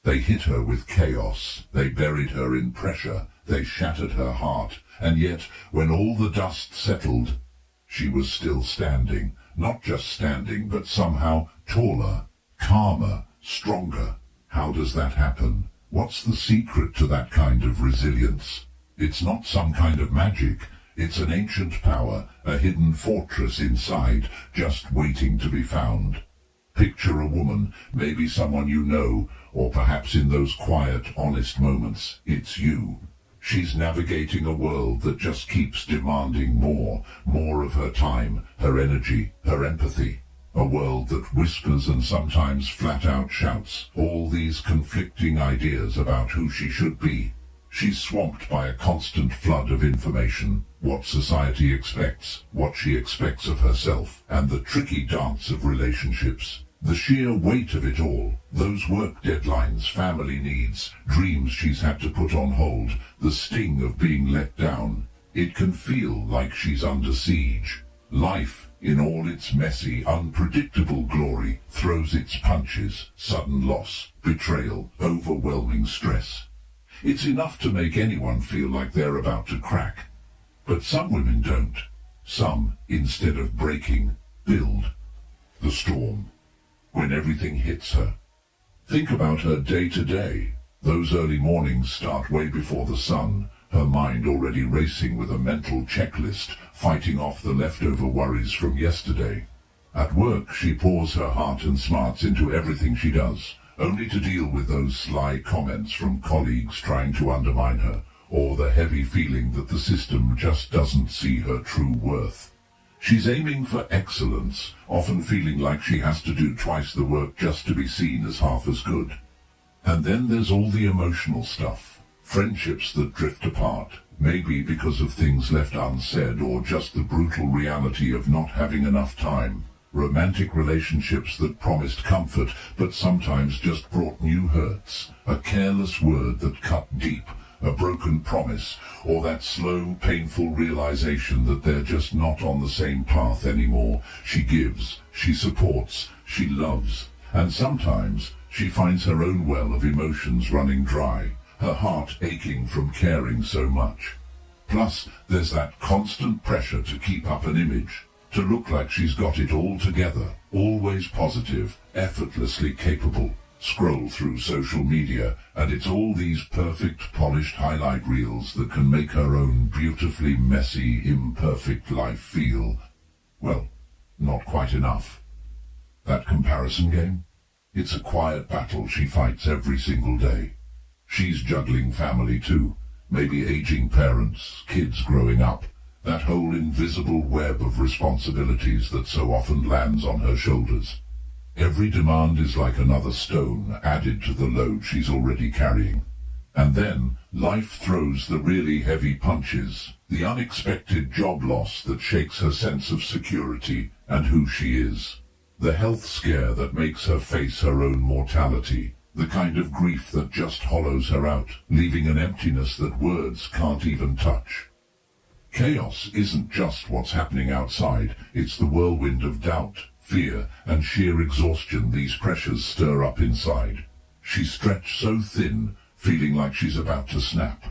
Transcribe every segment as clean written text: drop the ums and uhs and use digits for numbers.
They hit her with chaos, they buried her in pressure, they shattered her heart, and yet, when all the dust settled, she was still standing. Not just standing, but somehow taller, calmer, stronger. How does that happen? What's the secret to that kind of resilience? It's not some kind of magic. It's an ancient power, a hidden fortress inside, just waiting to be found. Picture a woman, maybe someone you know, or perhaps in those quiet, honest moments, it's you. She's navigating a world that just keeps demanding more of her time, her energy, her empathy. A world that whispers and sometimes flat out shouts all these conflicting ideas about who she should be. She's swamped by a constant flood of information, what society expects, what she expects of herself, and the tricky dance of relationships. The sheer weight of it all, those work deadlines, family needs, dreams she's had to put on hold, the sting of being let down. It can feel like she's under siege. Life, in all its messy, unpredictable glory, throws its punches, sudden loss, betrayal, overwhelming stress. It's enough to make anyone feel like they're about to crack. But some women don't. Some, instead of breaking, build. The storm. When everything hits her. Think about her day to day. Those early mornings start way before the sun, her mind already racing with a mental checklist, fighting off the leftover worries from yesterday. At work, she pours her heart and smarts into everything she does, only to deal with those sly comments from colleagues trying to undermine her, or the heavy feeling that the system just doesn't see her true worth. She's aiming for excellence, often feeling like she has to do twice the work just to be seen as half as good. And then there's all the emotional stuff. Friendships that drift apart, maybe because of things left unsaid or just the brutal reality of not having enough time. Romantic relationships that promised comfort but sometimes just brought new hurts. A careless word that cut deep. A broken promise, or that slow, painful realization that they're just not on the same path anymore. She gives, she supports, she loves, and sometimes she finds her own well of emotions running dry, her heart aching from caring so much. Plus, there's that constant pressure to keep up an image, to look like she's got it all together, always positive, effortlessly capable. Scroll through social media, and it's all these perfect, polished highlight reels that can make her own beautifully messy, imperfect life feel, well, not quite enough. That comparison game? It's a quiet battle she fights every single day. She's juggling family too, maybe aging parents, kids growing up, that whole invisible web of responsibilities that so often lands on her shoulders. Every demand is like another stone added to the load she's already carrying. And then, life throws the really heavy punches, the unexpected job loss that shakes her sense of security and who she is. The health scare that makes her face her own mortality, the kind of grief that just hollows her out, leaving an emptiness that words can't even touch. Chaos isn't just what's happening outside, it's the whirlwind of doubt, fear, and sheer exhaustion these pressures stir up inside. She's stretched so thin, feeling like she's about to snap.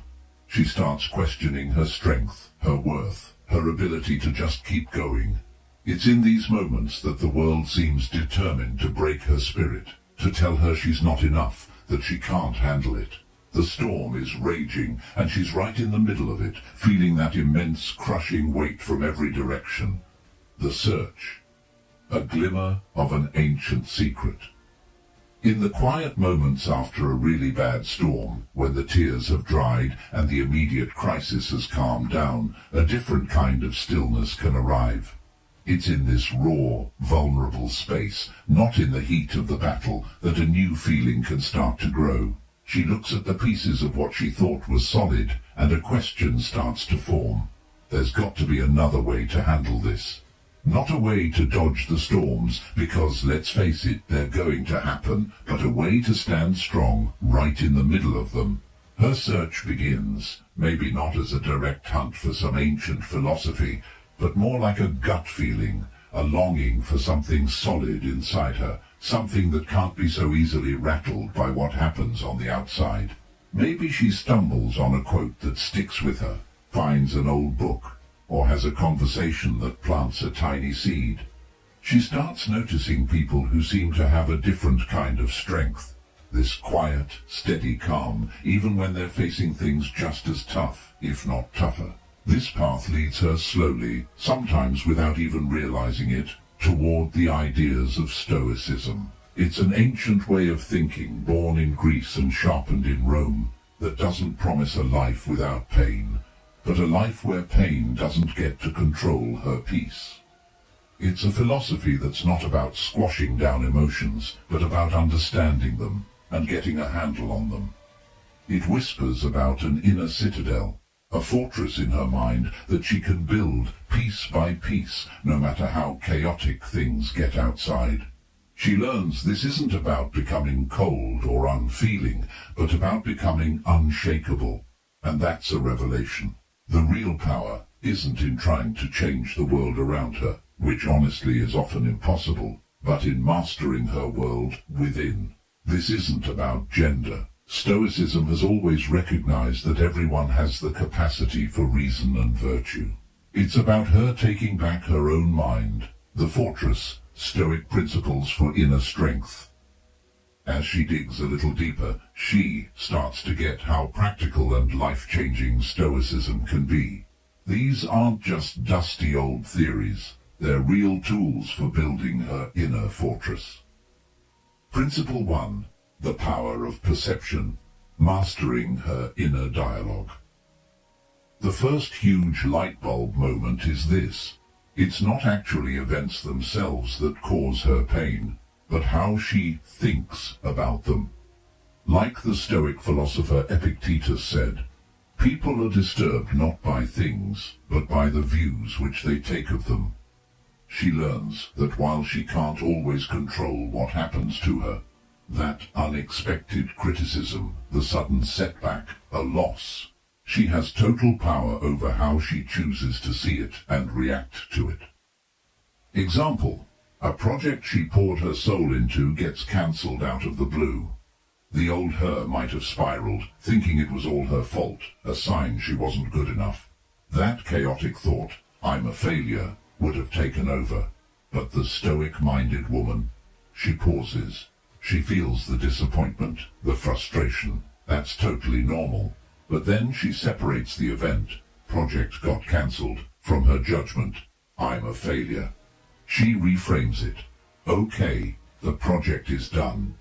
She starts questioning her strength, her worth, her ability to just keep going. It's in these moments that the world seems determined to break her spirit, to tell her she's not enough, that she can't handle it. The storm is raging, and she's right in the middle of it, feeling that immense, crushing weight from every direction. The search. A glimmer of an ancient secret. In the quiet moments after a really bad storm, when the tears have dried and the immediate crisis has calmed down, a different kind of stillness can arrive. It's in this raw, vulnerable space, not in the heat of the battle, that a new feeling can start to grow. She looks at the pieces of what she thought was solid, and a question starts to form. There's got to be another way to handle this. Not a way to dodge the storms, because, let's face it, they're going to happen, but a way to stand strong, right in the middle of them. Her search begins, maybe not as a direct hunt for some ancient philosophy, but more like a gut feeling, a longing for something solid inside her, something that can't be so easily rattled by what happens on the outside. Maybe she stumbles on a quote that sticks with her, finds an old book, or has a conversation that plants a tiny seed. She starts noticing people who seem to have a different kind of strength, this quiet, steady calm, even when they're facing things just as tough, if not tougher. This path leads her slowly, sometimes without even realizing it, toward the ideas of Stoicism. It's an ancient way of thinking, born in Greece and sharpened in Rome, that doesn't promise a life without pain, but a life where pain doesn't get to control her peace. It's a philosophy that's not about squashing down emotions, but about understanding them and getting a handle on them. It whispers about an inner citadel, a fortress in her mind that she can build piece by piece, no matter how chaotic things get outside. She learns this isn't about becoming cold or unfeeling, but about becoming unshakable, and that's a revelation. The real power isn't in trying to change the world around her, which honestly is often impossible, but in mastering her world within. This isn't about gender. Stoicism has always recognized that everyone has the capacity for reason and virtue. It's about her taking back her own mind, the fortress, Stoic principles for inner strength. As she digs a little deeper, she starts to get how practical and life-changing Stoicism can be. These aren't just dusty old theories. They're real tools for building her inner fortress. Principle 1. The power of perception. Mastering her inner dialogue. The first huge light bulb moment is this. It's not actually events themselves that cause her pain, but how she thinks about them. Like the Stoic philosopher Epictetus said, people are disturbed not by things, but by the views which they take of them. She learns that while she can't always control what happens to her, that unexpected criticism, the sudden setback, a loss, she has total power over how she chooses to see it and react to it. Example: a project she poured her soul into gets cancelled out of the blue. The old her might have spiraled, thinking it was all her fault, a sign she wasn't good enough. That chaotic thought, "I'm a failure," would have taken over. But the Stoic-minded woman, she pauses. She feels the disappointment, the frustration. That's totally normal. But then she separates the event, project got cancelled, from her judgment, "I'm a failure." She reframes it. Okay, the project is done.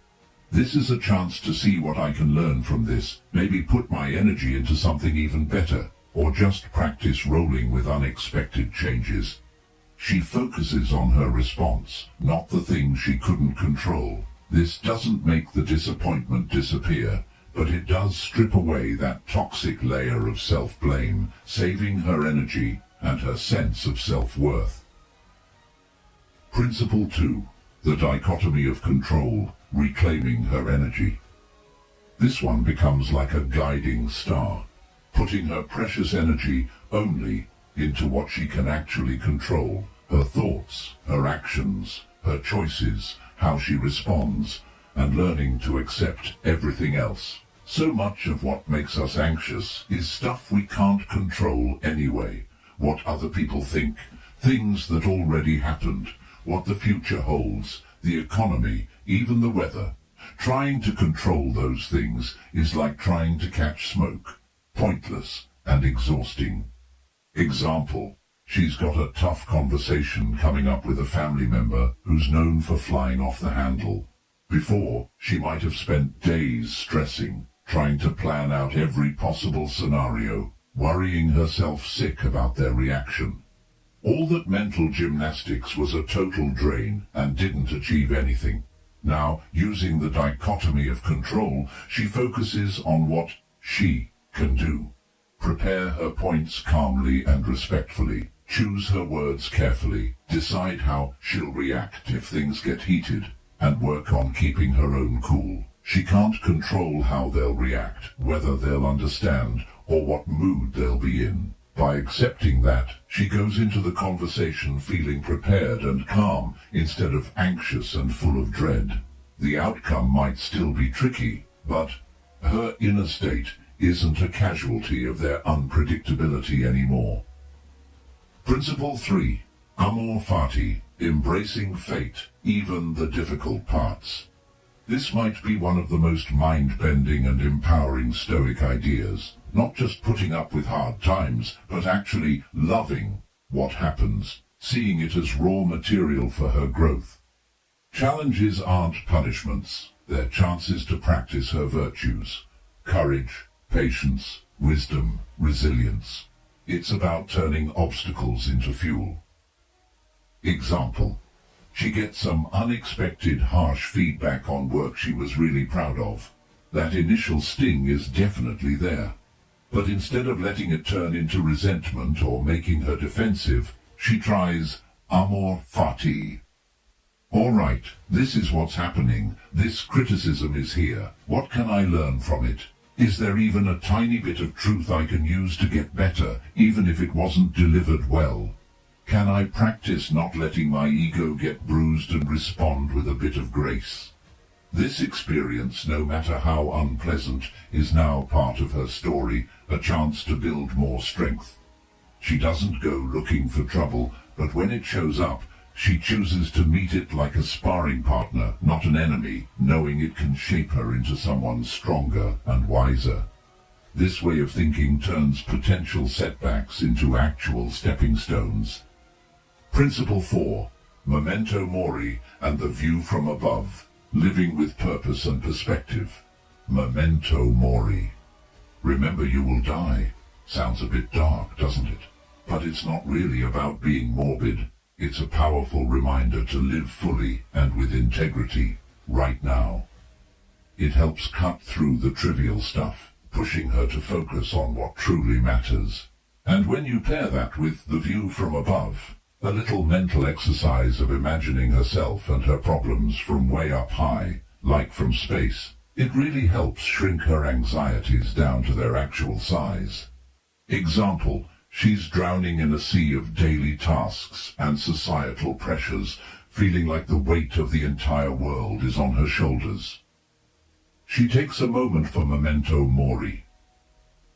This is a chance to see what I can learn from this, maybe put my energy into something even better, or just practice rolling with unexpected changes. She focuses on her response, not the thing she couldn't control. This doesn't make the disappointment disappear, but it does strip away that toxic layer of self-blame, saving her energy and her sense of self-worth. Principle 2. The dichotomy of control, reclaiming her energy. This one becomes like a guiding star, putting her precious energy only into what she can actually control, her thoughts, her actions, her choices, how she responds, and learning to accept everything else. So much of what makes us anxious is stuff we can't control anyway. What other people think, things that already happened, what the future holds, the economy, even the weather. Trying to control those things is like trying to catch smoke, pointless and exhausting. Example: she's got a tough conversation coming up with a family member who's known for flying off the handle. Before, she might have spent days stressing, trying to plan out every possible scenario, worrying herself sick about their reaction. All that mental gymnastics was a total drain and didn't achieve anything. Now, using the dichotomy of control, she focuses on what she can do. Prepare her points calmly and respectfully. Choose her words carefully. Decide how she'll react if things get heated, and work on keeping her own cool. She can't control how they'll react, whether they'll understand, or what mood they'll be in. By accepting that, she goes into the conversation feeling prepared and calm instead of anxious and full of dread. The outcome might still be tricky, but her inner state isn't a casualty of their unpredictability anymore. Principle 3. Amor fati, embracing fate, even the difficult parts. This might be one of the most mind-bending and empowering Stoic ideas, not just putting up with hard times, but actually loving what happens, seeing it as raw material for her growth. Challenges aren't punishments, they're chances to practice her virtues: courage, patience, wisdom, resilience. It's about turning obstacles into fuel. Example: she gets some unexpected harsh feedback on work she was really proud of. That initial sting is definitely there. But instead of letting it turn into resentment or making her defensive, she tries amor fati. All right, this is what's happening. This criticism is here. What can I learn from it? Is there even a tiny bit of truth I can use to get better, even if it wasn't delivered well? Can I practice not letting my ego get bruised and respond with a bit of grace? This experience, no matter how unpleasant, is now part of her story, a chance to build more strength. She doesn't go looking for trouble, but when it shows up, she chooses to meet it like a sparring partner, not an enemy, knowing it can shape her into someone stronger and wiser. This way of thinking turns potential setbacks into actual stepping stones. Principle 4. Memento mori and the view from above. Living with purpose and perspective. Memento mori. Remember you will die. Sounds a bit dark, doesn't it? But it's not really about being morbid. It's a powerful reminder to live fully and with integrity, right now. It helps cut through the trivial stuff, pushing her to focus on what truly matters. And when you pair that with the view from above, a little mental exercise of imagining herself and her problems from way up high, like from space, it really helps shrink her anxieties down to their actual size. Example: she's drowning in a sea of daily tasks and societal pressures, feeling like the weight of the entire world is on her shoulders. She takes a moment for memento mori.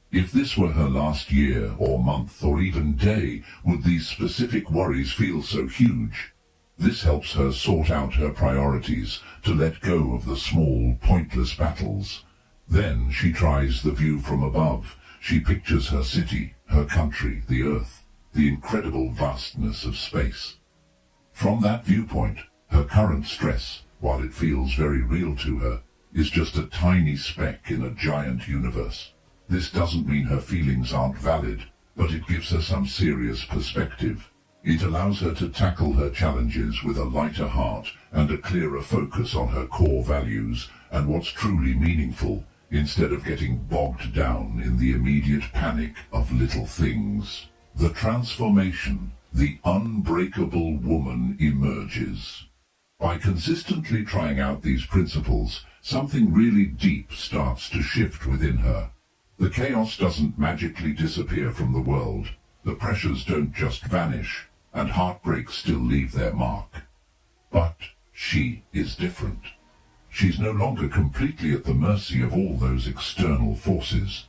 If this were her last year or month or even day, would these specific worries feel so huge? This helps her sort out her priorities, to let go of the small, pointless battles. Then she tries the view from above. She pictures her city, her country, the earth, the incredible vastness of space. From that viewpoint, her current stress, while it feels very real to her, is just a tiny speck in a giant universe. This doesn't mean her feelings aren't valid, but it gives her some serious perspective. It allows her to tackle her challenges with a lighter heart and a clearer focus on her core values and what's truly meaningful, instead of getting bogged down in the immediate panic of little things. The transformation, the unbreakable woman emerges. By consistently trying out these principles, something really deep starts to shift within her. The chaos doesn't magically disappear from the world. The pressures don't just vanish, and heartbreaks still leave their mark. But she is different. She's no longer completely at the mercy of all those external forces.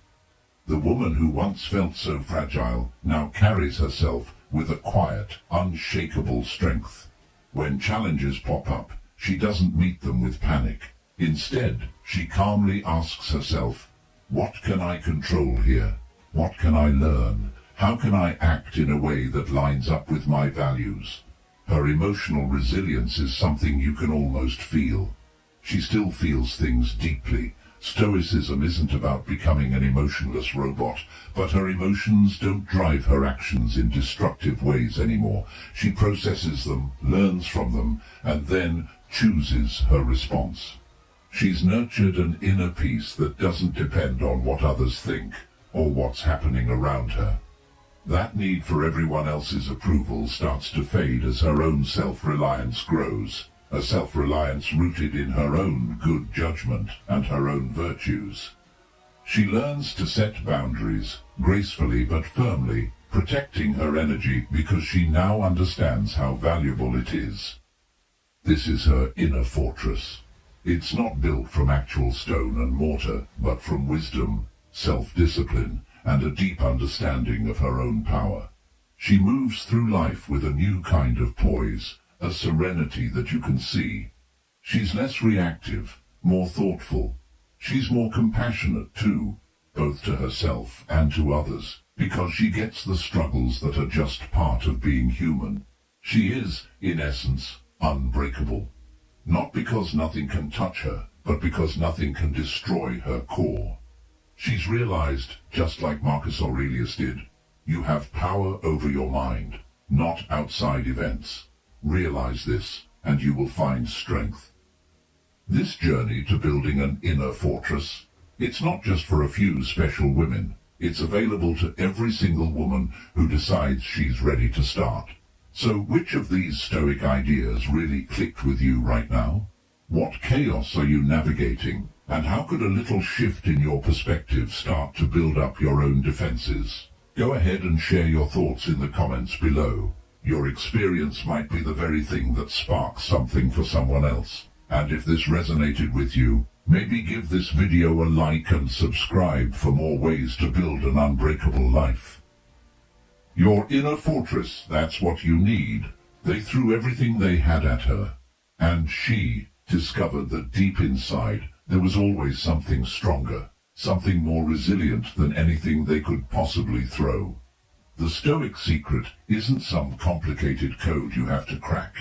The woman who once felt so fragile now carries herself with a quiet, unshakable strength. When challenges pop up, she doesn't meet them with panic. Instead, she calmly asks herself, what can I control here? What can I learn? How can I act in a way that lines up with my values? Her emotional resilience is something you can almost feel. She still feels things deeply. Stoicism isn't about becoming an emotionless robot, but her emotions don't drive her actions in destructive ways anymore. She processes them, learns from them, and then chooses her response. She's nurtured an inner peace that doesn't depend on what others think or what's happening around her. That need for everyone else's approval starts to fade as her own self-reliance grows, a self-reliance rooted in her own good judgment and her own virtues. She learns to set boundaries, gracefully but firmly, protecting her energy because she now understands how valuable it is. This is her inner fortress. It's not built from actual stone and mortar, but from wisdom, self-discipline, and a deep understanding of her own power. She moves through life with a new kind of poise, a serenity that you can see. She's less reactive, more thoughtful. She's more compassionate too, both to herself and to others, because she gets the struggles that are just part of being human. She is, in essence, unbreakable. Not because nothing can touch her, but because nothing can destroy her core. She's realized, just like Marcus Aurelius did, you have power over your mind, not outside events. Realize this, and you will find strength. This journey to building an inner fortress, it's not just for a few special women. It's available to every single woman who decides she's ready to start. So which of these Stoic ideas really clicked with you right now? What chaos are you navigating? And how could a little shift in your perspective start to build up your own defenses? Go ahead and share your thoughts in the comments below. Your experience might be the very thing that sparks something for someone else. And if this resonated with you, maybe give this video a like and subscribe for more ways to build an unbreakable life. Your inner fortress, that's what you need. They threw everything they had at her, and she discovered that deep inside there was always something stronger, something more resilient than anything they could possibly throw. The Stoic secret isn't some complicated code you have to crack.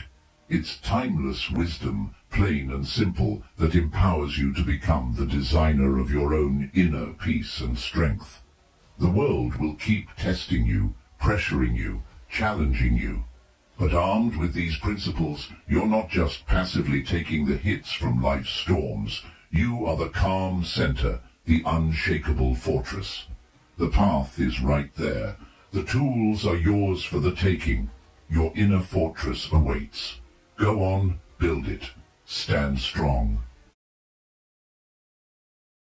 It's timeless wisdom, plain and simple, that empowers you to become the designer of your own inner peace and strength. The world will keep testing you, pressuring you, challenging you. But armed with these principles, you're not just passively taking the hits from life's storms. You are the calm center, the unshakable fortress. The path is right there. The tools are yours for the taking. Your inner fortress awaits. Go on, build it. Stand strong.